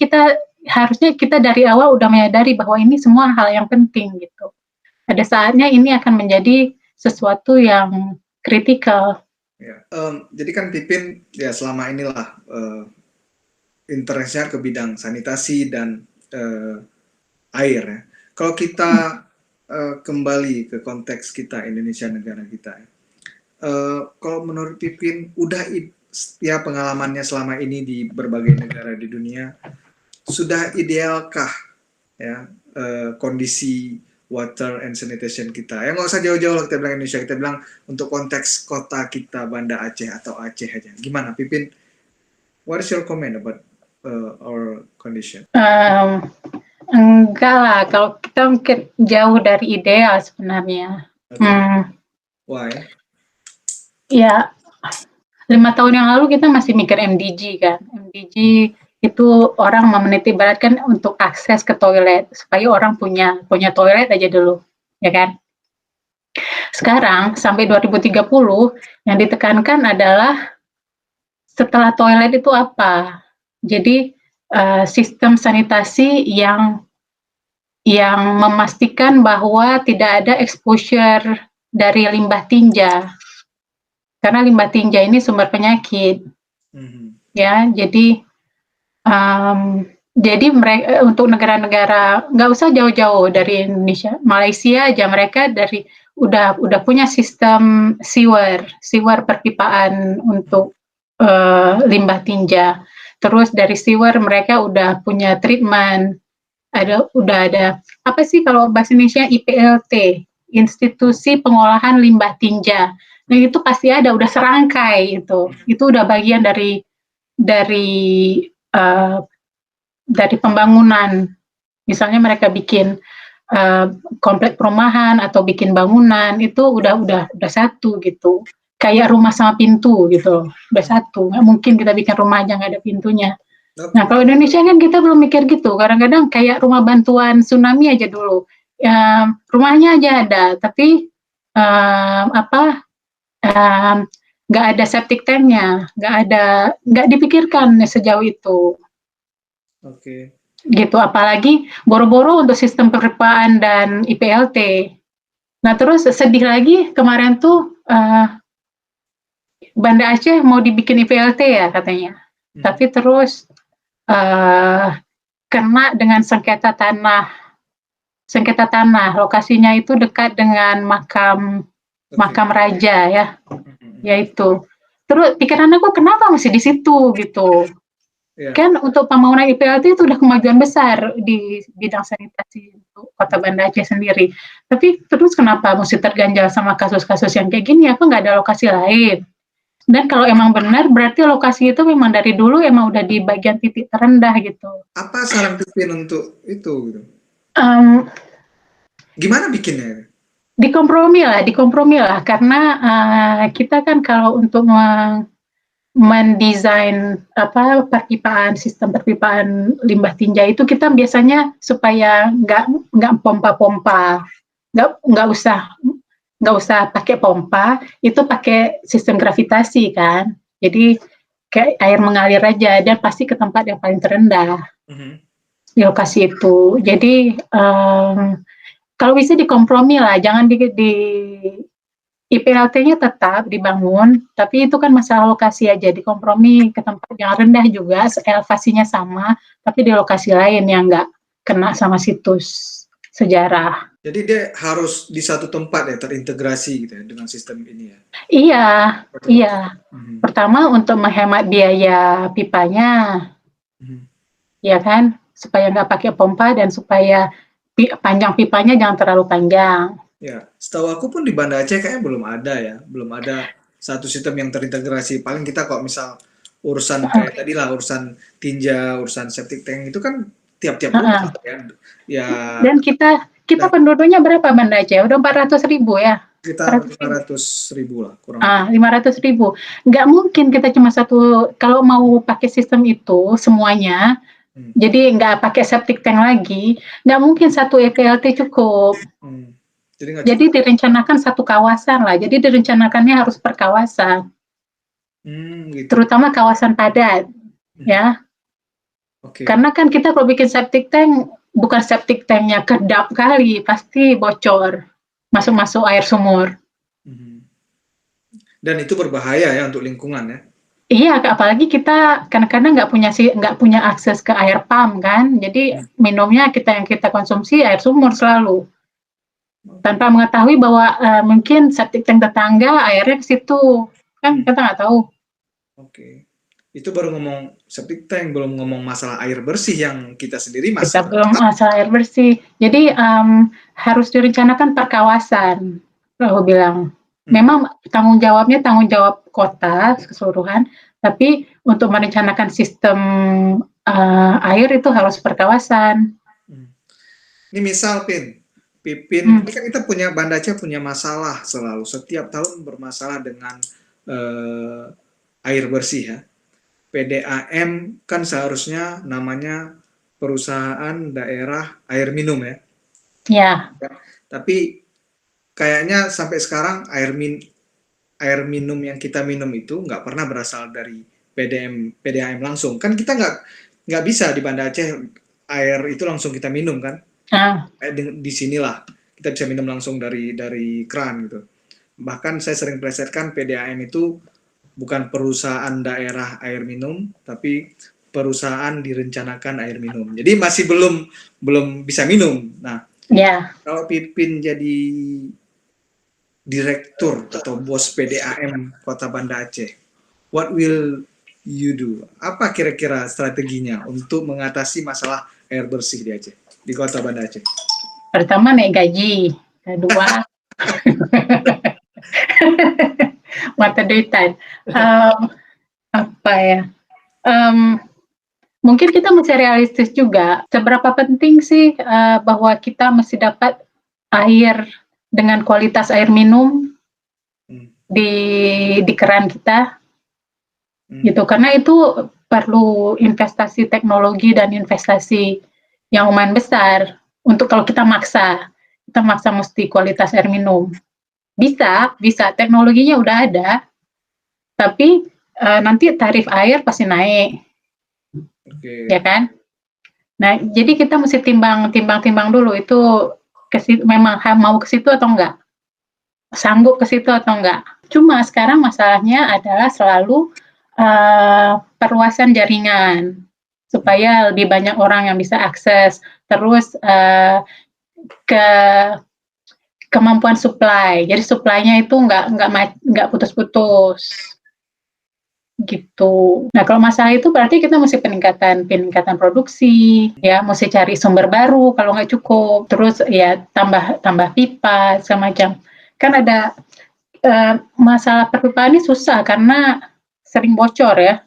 harusnya kita dari awal udah menyadari bahwa ini semua hal yang penting gitu. Ada saatnya ini akan menjadi sesuatu yang kritikal. Ya, jadi kan Pipin ya selama inilah interestnya ke bidang sanitasi dan air ya. Kalau kita kembali ke konteks kita Indonesia, negara kita, kalau menurut Pipin udah ya pengalamannya selama ini di berbagai negara di dunia, sudah idealkah ya kondisi water and sanitation kita? Ya nggak usah jauh-jauh lah kita bilang Indonesia, kita bilang untuk konteks kota kita Banda Aceh atau Aceh aja. Gimana Pipin? What is your comment about our condition? Enggak lah, kalau kita mungkin jauh dari ideal sebenarnya. Okay. Why? Ya, 5 tahun yang lalu kita masih mikir MDG kan. MDG itu orang menitikberatkan untuk akses ke toilet, supaya orang punya toilet aja dulu, ya kan. Sekarang sampai 2030 yang ditekankan adalah setelah toilet itu apa. Jadi sistem sanitasi yang memastikan bahwa tidak ada exposure dari limbah tinja, karena limbah tinja ini sumber penyakit. Ya, jadi mereka untuk negara-negara nggak usah jauh-jauh dari Indonesia, Malaysia aja mereka udah punya sistem sewer perpipaan untuk limbah tinja. Terus dari sewer mereka udah punya treatment, udah ada apa sih kalau bahasa Indonesia IPLT, Institusi Pengolahan Limbah Tinja. Nah itu pasti ada, udah serangkai itu udah bagian dari pembangunan. Misalnya mereka bikin komplek perumahan atau bikin bangunan, itu udah satu gitu. Kayak rumah sama pintu gitu, udah satu. Nggak mungkin kita bikin rumah aja nggak ada pintunya. Nah kalau Indonesia kan kita belum mikir gitu. Kadang-kadang kayak rumah bantuan tsunami aja dulu, rumahnya aja ada, tapi nggak ada septic tanknya, nggak dipikirkan sejauh itu. Oke. Gitu, apalagi boro-boro untuk sistem perpipaan dan IPLT. Nah terus sedih lagi kemarin tuh Banda Aceh mau dibikin IPLT ya katanya, tapi terus kena dengan sengketa tanah, lokasinya itu dekat dengan makam raja ya, yaitu. Terus pikiran aku kenapa masih di situ gitu. Kan untuk pembangunan IPLT itu udah kemajuan besar di bidang sanitasi untuk kota Banda Aceh sendiri. Tapi terus kenapa mesti terganjal sama kasus-kasus yang kayak gini? Apa nggak ada lokasi lain? Dan kalau emang benar, berarti lokasi itu memang dari dulu emang udah di bagian titik terendah gitu. Apa saran Pipin untuk itu? Gitu? Gimana bikinnya? Dikompromi lah, karena kita kan kalau untuk mendesain sistem perpipaan limbah tinja itu kita biasanya supaya nggak pompa-pompa, nggak usah pakai pompa, itu pakai sistem gravitasi kan, jadi kayak air mengalir aja dan pasti ke tempat yang paling terendah di lokasi itu. Jadi kalau bisa dikompromi lah, jangan di IPLT-nya tetap dibangun, tapi itu kan masalah lokasi aja, dikompromi ke tempat yang rendah juga, elevasinya sama, tapi di lokasi lain yang nggak kena sama situs sejarah. Jadi dia harus di satu tempat ya, terintegrasi gitu ya, dengan sistem ini ya? Iya. Pertama untuk menghemat biaya pipanya, ya kan, supaya nggak pakai pompa dan supaya panjang pipanya jangan terlalu panjang. Ya, setahu aku pun di Banda Aceh kayaknya belum ada satu sistem yang terintegrasi. Paling kita kok misal urusan kayak tadi lah, urusan tinja, urusan septic tank itu kan tiap-tiap rumah ya. Dan kita penduduknya berapa Banda Aceh? Udah 400.000 ya? Sekitar 500.000 lah, kurang. 500.000. Nggak mungkin kita cuma satu, kalau mau pakai sistem itu semuanya, jadi nggak pakai septic tank lagi, nggak mungkin satu EPLT cukup. Jadi nggak Jadi direncanakan satu kawasan lah. Jadi direncanakannya harus per kawasan, gitu. terutama kawasan padat, ya. Oke. Karena kan kita kalau bikin septic tank, bukan septic tanknya kedap kali, pasti bocor, masuk air sumur. Dan itu berbahaya ya untuk lingkungan ya. Iya, apalagi kita kadang-kadang nggak punya akses ke air pump kan, jadi minumnya yang kita konsumsi air sumur selalu, tanpa mengetahui bahwa mungkin septic tank tetangga airnya ke situ, kan kita nggak tahu. Oke. Itu baru ngomong septic tank, belum ngomong masalah air bersih yang kita sendiri Kita masih belum masalah air bersih. Jadi harus direncanakan per kawasan, aku bilang. Memang tanggung jawab kota keseluruhan, tapi untuk merencanakan sistem air itu harus per kawasan. Ini misal Pipin, ini kan kita Banda Aceh punya masalah selalu, setiap tahun bermasalah dengan air bersih ya. PDAM kan seharusnya namanya Perusahaan Daerah Air Minum ya. Ya. Tapi kayaknya sampai sekarang air minum yang kita minum itu nggak pernah berasal dari PDAM langsung. Kan kita nggak bisa di Banda Aceh air itu langsung kita minum kan. Di sinilah kita bisa minum langsung dari keran gitu. Bahkan saya sering plesetkan PDAM itu bukan perusahaan daerah air minum, tapi perusahaan direncanakan air minum. Jadi masih belum bisa minum. Nah, kalau Pipin jadi direktur atau bos PDAM Kota Banda Aceh, what will you do? Apa kira-kira strateginya untuk mengatasi masalah air bersih di Aceh, di Kota Banda Aceh? Pertama naik gaji, kedua mata duitan. Apa ya? Mungkin kita mesti realistis juga. Seberapa penting sih bahwa kita mesti dapat air dengan kualitas air minum di keran kita, gitu. Karena itu perlu investasi teknologi dan investasi yang lumayan besar untuk kalau kita maksa mesti kualitas air minum. Bisa teknologinya udah ada, tapi nanti tarif air pasti naik, ya kan? Nah, jadi kita mesti timbang dulu itu memang mau ke situ atau enggak, sanggup ke situ atau enggak. Cuma sekarang masalahnya adalah selalu perluasan jaringan supaya lebih banyak orang yang bisa akses, terus kemampuan supply. Jadi supply-nya itu nggak putus-putus gitu. Nah, kalau masalah itu berarti kita mesti peningkatan produksi, ya, mesti cari sumber baru kalau nggak cukup. Terus ya tambah pipa semacam. Kan ada masalah perpipaan ini susah karena sering bocor ya.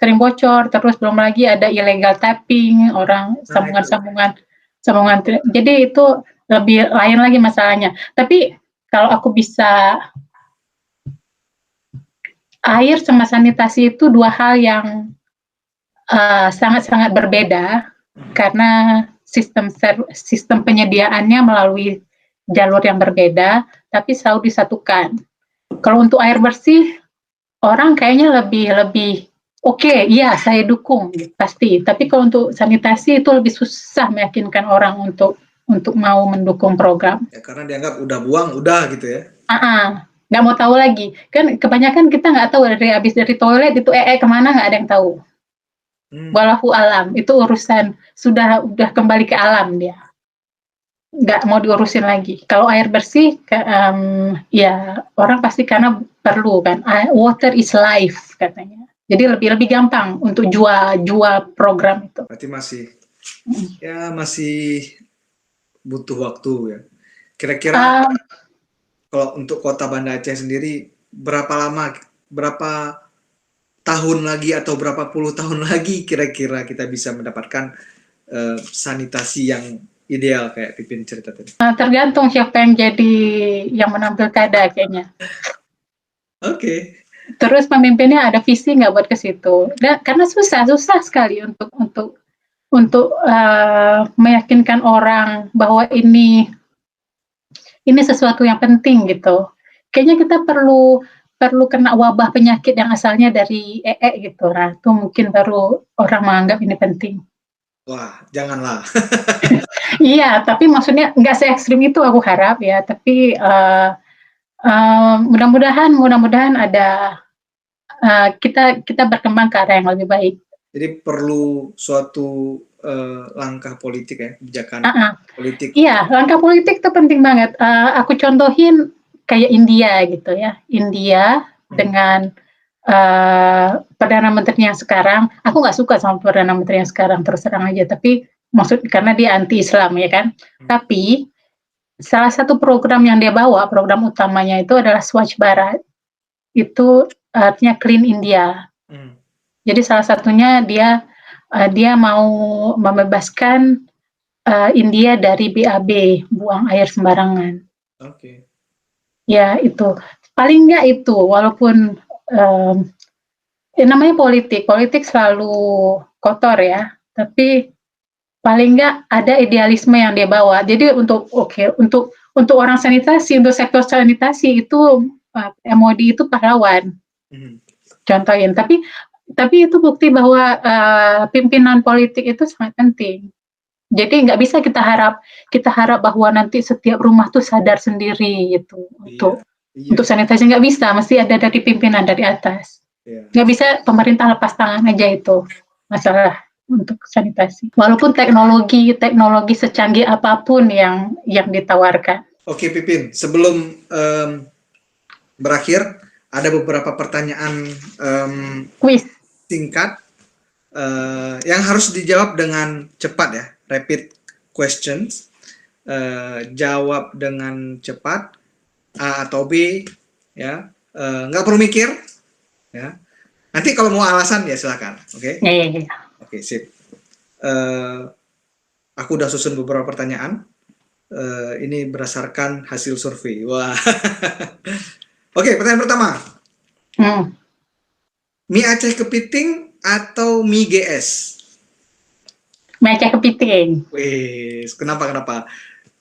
Sering bocor, terus belum lagi ada illegal tapping, orang sambungan. Jadi itu lebih lain lagi masalahnya. Tapi kalau aku bisa, air sama sanitasi itu dua hal yang sangat-sangat berbeda karena sistem penyediaannya melalui jalur yang berbeda, tapi selalu disatukan. Kalau untuk air bersih, orang kayaknya lebih oke, iya saya dukung pasti. Tapi kalau untuk sanitasi itu lebih susah meyakinkan orang untuk mau mendukung program. Ya, karena dianggap udah buang, udah gitu ya. Nggak mau tahu lagi. Kan kebanyakan kita nggak tahu habis dari toilet itu kemana, nggak ada yang tahu. Walahu alam, itu urusan sudah kembali ke alam dia. Nggak mau diurusin lagi. Kalau air bersih, ya orang pasti karena perlu kan. Water is life katanya. Jadi lebih gampang untuk jual program itu. Berarti masih butuh waktu ya. Kira-kira kalau untuk Kota Banda Aceh sendiri berapa tahun lagi atau berapa puluh tahun lagi kira-kira kita bisa mendapatkan sanitasi yang ideal kayak Pipin cerita tadi? Tergantung siapa yang jadi yang menang pilkada kayaknya. Oke. Terus pemimpinnya ada visi nggak buat ke situ? Karena susah sekali untuk meyakinkan orang bahwa ini ini sesuatu yang penting gitu. Kayaknya kita perlu perlu kena wabah penyakit yang asalnya dari gitu. Nah, itu mungkin baru orang menganggap ini penting. Wah, janganlah. Iya, tapi maksudnya nggak se-ekstrim itu aku harap ya, tapi mudah-mudahan ada kita berkembang ke arah yang lebih baik. Jadi perlu suatu langkah politik ya, kebijakan politik. Iya, langkah politik itu penting banget. Aku contohin kayak India gitu ya. India dengan Perdana Menteri yang sekarang, aku nggak suka sama Perdana Menteri yang sekarang terus terang aja, tapi maksud karena dia anti-Islam ya kan. Tapi salah satu program yang dia bawa, program utamanya itu adalah Swachh Bharat. Itu artinya Clean India. Jadi salah satunya dia mau membebaskan India dari BAB, buang air sembarangan. Oke. Ya itu, paling nggak itu, walaupun namanya politik selalu kotor ya, tapi paling nggak ada idealisme yang dia bawa. Jadi untuk orang sanitasi, untuk sektor sanitasi itu MOD itu pahlawan. Contohin, tapi itu bukti bahwa pimpinan politik itu sangat penting. Jadi nggak bisa kita harap bahwa nanti setiap rumah tuh sadar sendiri gitu untuk sanitasi, nggak bisa, mesti ada dari pimpinan dari atas. Nggak bisa pemerintah lepas tangan aja itu masalah untuk sanitasi. Walaupun teknologi secanggih apapun yang ditawarkan. Oke, Pipin, sebelum berakhir ada beberapa pertanyaan Quiz singkat yang harus dijawab dengan cepat ya. Rapid questions, jawab dengan cepat, A atau B, ya, nggak perlu mikir, ya. Nanti kalau mau alasan ya silakan, oke? Ya. Oke, sip. Aku udah susun beberapa pertanyaan. Ini berdasarkan hasil survei. Wah. Oke, pertanyaan pertama. Mie Aceh kepiting atau mie GS? Mie Aceh kepiting. Wih, kenapa?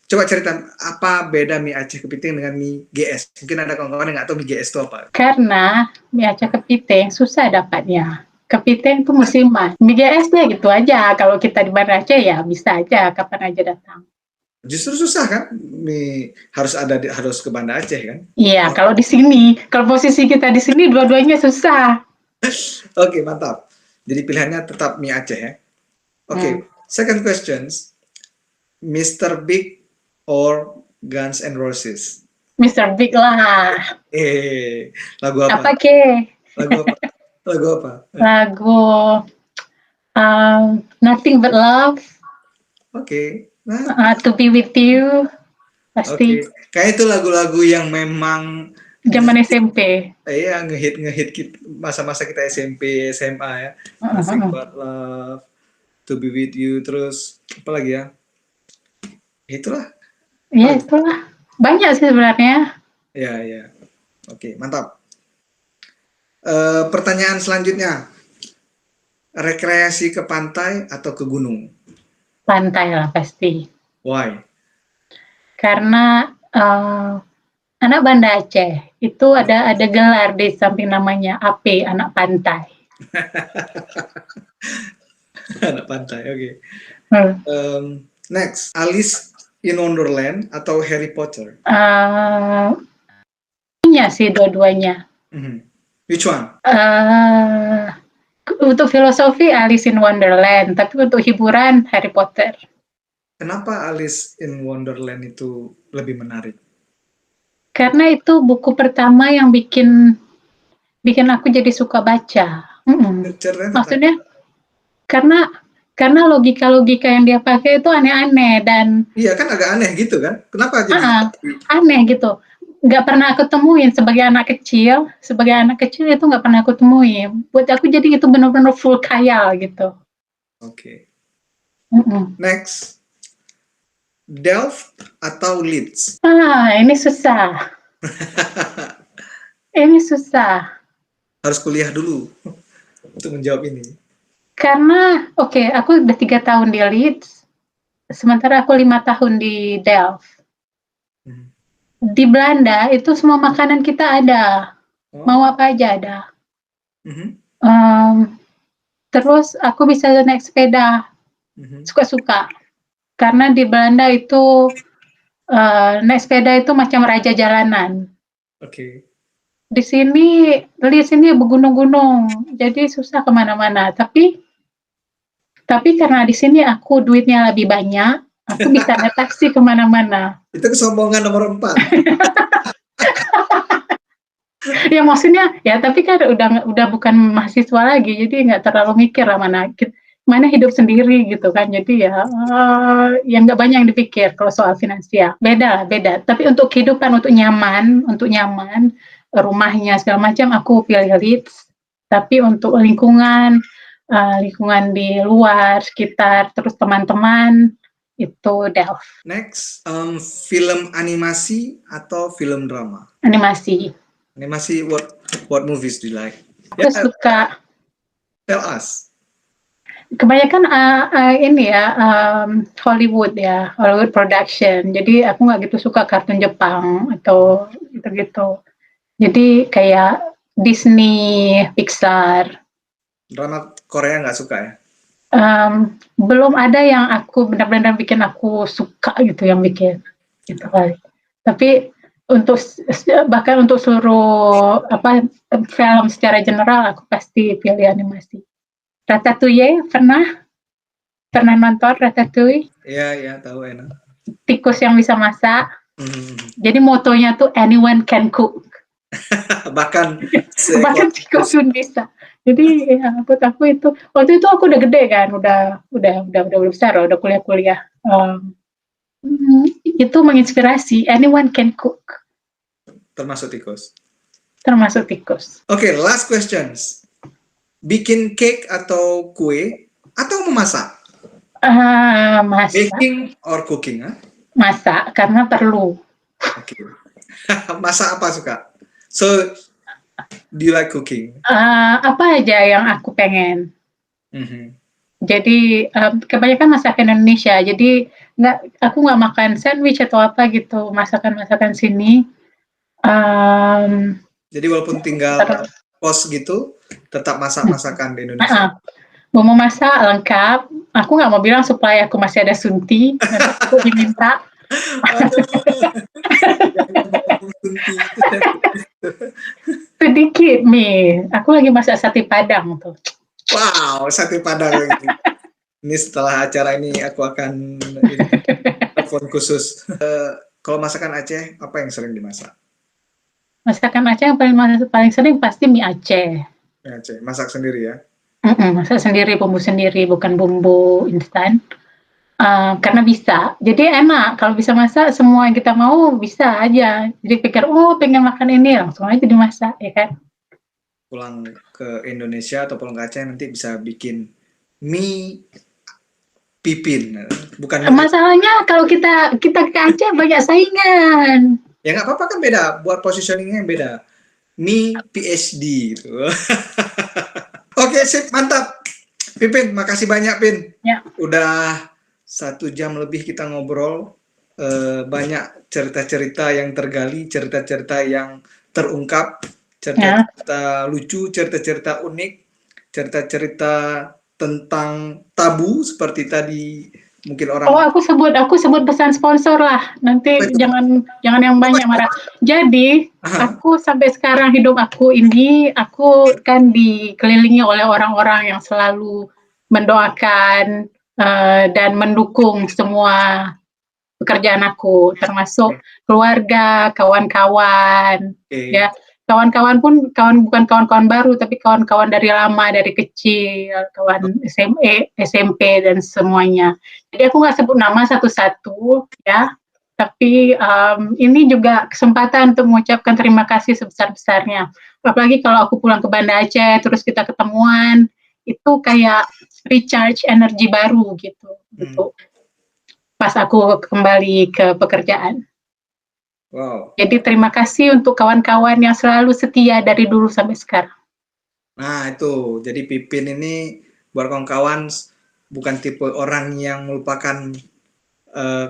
Coba cerita apa beda mie Aceh kepiting dengan mie GS? Mungkin ada kawan-kawan yang nggak tahu mie GS itu apa. Karena mie Aceh kepiting susah dapatnya. Kepiting itu musiman. Mie GS ya gitu aja. Kalau kita di Banda Aceh ya bisa aja kapan aja datang. Justru susah kan? Mie harus ke Banda Aceh kan? Iya, kalau di sini, kalau posisi kita di sini dua-duanya susah. Oke, mantap. Jadi pilihannya tetap mie Aceh ya. Oke, second questions. Mr. Big or Guns N' Roses? Mr. Big lah. Lagu apa? Apa ke? Lagu apa? Lagu Nothing But Love. Oke. To Be With You. Pasti. Kayak itu lagu-lagu yang memang zaman SMP. Iya, ngehit masa-masa kita SMP, SMA ya. Nothing But Love, To Be With You, terus apa lagi ya? Itulah. Iya, itulah. Banyak sih sebenarnya. Iya. Oke, mantap. Pertanyaan selanjutnya. Rekreasi ke pantai atau ke gunung? Pantai lah pasti. Why? Karena anak Banda Aceh itu ada gelar di samping namanya AP, anak pantai. Anak pantai, oke. Next, Alice in Wonderland atau Harry Potter? Punya sih dua-duanya. Which one? Untuk filosofi Alice in Wonderland, tapi untuk hiburan Harry Potter. Kenapa Alice in Wonderland itu lebih menarik? Karena itu buku pertama yang bikin aku jadi suka baca. Maksudnya karena logika yang dia pakai itu aneh-aneh dan iya kan agak aneh gitu kan? Kenapa jadi aneh gitu? Nggak pernah aku temuin sebagai anak kecil itu nggak pernah aku temuin. Buat aku jadi itu benar-benar full khayal gitu. Oke. Next. Delft atau Leeds? Ini susah. Ini susah. Harus kuliah dulu untuk menjawab ini. Karena, aku udah 3 tahun di Leeds, sementara aku 5 tahun di Delft. Di Belanda itu semua makanan kita ada, Oh. mau apa aja ada. Mhm. Terus aku bisa naik sepeda, Mhm. suka-suka. Karena di Belanda itu naik sepeda itu macam raja jalanan. Oke. Di sini bergunung-gunung, jadi susah kemana-mana. Tapi karena di sini aku duitnya lebih banyak, aku bisa naik taksi kemana-mana. Itu kesombongan nomor 4. Ya maksudnya ya tapi kan udah bukan mahasiswa lagi, jadi nggak terlalu mikir lah mana hidup sendiri gitu kan. Jadi ya nggak banyak yang dipikir kalau soal finansial. Beda. Tapi untuk kehidupan, untuk nyaman, rumahnya segala macam aku pilih Leeds. Tapi untuk lingkungan di luar sekitar, terus teman-teman itu Delft. Next, film animasi atau film drama? Animasi. Animasi, what movies do you like? Aku suka Tell us. kebanyakan ini ya Hollywood production. Jadi aku nggak gitu suka kartun Jepang atau gitu-gitu. Jadi kayak Disney, Pixar. Drama Korea nggak suka ya? Belum ada yang aku benar-benar bikin aku suka gitu, yang bikin gitu kali. Tapi bahkan untuk seluruh film secara general aku pasti pilih animasi. Ratatouille pernah nonton Ratatouille? Iya, tahu enak. Tikus yang bisa masak. Jadi motonya tuh anyone can cook. Bahkan tikus pun bisa. Jadi ya buat aku itu waktu itu aku udah gede kan, udah besar, udah kuliah. Itu menginspirasi anyone can cook. Termasuk tikus. Oke, last questions. Bikin cake atau kue atau memasak? Masak. Baking or cooking? Masak karena perlu. Oke. Masak apa suka? So, do you like cooking? Apa aja yang aku pengen. Jadi kebanyakan masakan Indonesia. Jadi aku nggak makan sandwich atau apa gitu. Masakan sini. Jadi walaupun tinggal kos gitu, tetap masak masakan di Indonesia. Mau masak lengkap. Aku nggak mau bilang supaya aku masih ada sunti. Nanti aku diminta. Sedikit nih. Aku lagi masak sate Padang tuh. Wow, sate Padang lagi. Ini setelah acara ini aku akan telepon khusus. Kalau masakan Aceh, apa yang sering dimasak? Masakan Aceh yang paling sering pasti mie Aceh. Mie Aceh, masak sendiri ya? Masak sendiri, bumbu sendiri, bukan bumbu instan. Karena bisa. Jadi enak kalau bisa masak, semua yang kita mau bisa aja. Jadi pikir, pengen makan ini, langsung aja dimasak, ya kan? Pulang ke Indonesia atau pulang ke Aceh nanti bisa bikin mie Pipin, bukan. Masalahnya kalau kita ke Aceh banyak saingan. Ya nggak apa-apa kan, beda. Buat positioningnya yang beda. Mie PhD gitu. Oke, sip, mantap. Pipin, makasih banyak, Pin. Ya. Udah 1 jam lebih kita ngobrol. Banyak cerita-cerita yang tergali, cerita-cerita yang terungkap, cerita-cerita lucu, cerita-cerita unik, cerita-cerita tentang tabu seperti tadi mungkin orang. Aku sebut pesan sponsor lah. Nanti jangan yang banyak marah. Jadi aku sampai sekarang hidup aku ini, aku kan dikelilingi oleh orang-orang yang selalu mendoakan dan mendukung semua pekerjaan aku, termasuk keluarga, kawan-kawan, ya. Kawan-kawan pun bukan kawan-kawan baru, tapi kawan-kawan dari lama, dari kecil, kawan SMP dan semuanya. Jadi aku nggak sebut nama satu-satu, ya. Tapi ini juga kesempatan untuk mengucapkan terima kasih sebesar-besarnya. Apalagi kalau aku pulang ke Banda Aceh, terus kita ketemuan, itu kayak recharge energi baru gitu. Pas aku kembali ke pekerjaan. Wow. Jadi terima kasih untuk kawan-kawan yang selalu setia dari dulu sampai sekarang. Nah itu, jadi Pipin ini buat kawan-kawan bukan tipe orang yang melupakan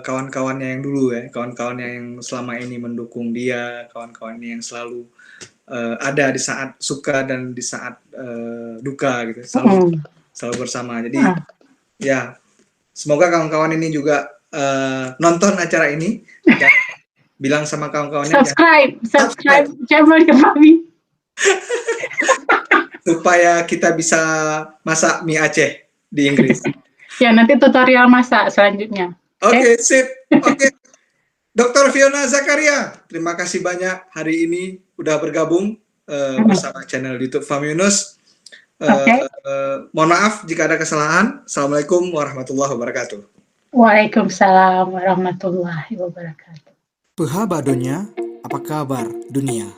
kawan-kawannya yang dulu ya, kawan-kawannya yang selama ini mendukung dia, kawan-kawannya yang selalu ada di saat suka dan di saat duka gitu, selalu bersama. Jadi ya semoga kawan-kawan ini juga nonton acara ini dan bilang sama kawan-kawannya subscribe channel kami supaya kita bisa masak mie Aceh di Inggris. ya, nanti tutorial masak selanjutnya. Oke, sip. Oke. Dr. Fiona Zakaria, terima kasih banyak hari ini udah bergabung bersama channel YouTube Fahmi Yunus. Mohon maaf jika ada kesalahan. Assalamualaikum warahmatullahi wabarakatuh. Waalaikumsalam warahmatullahi wabarakatuh. Peha Badonya, apa kabar dunia?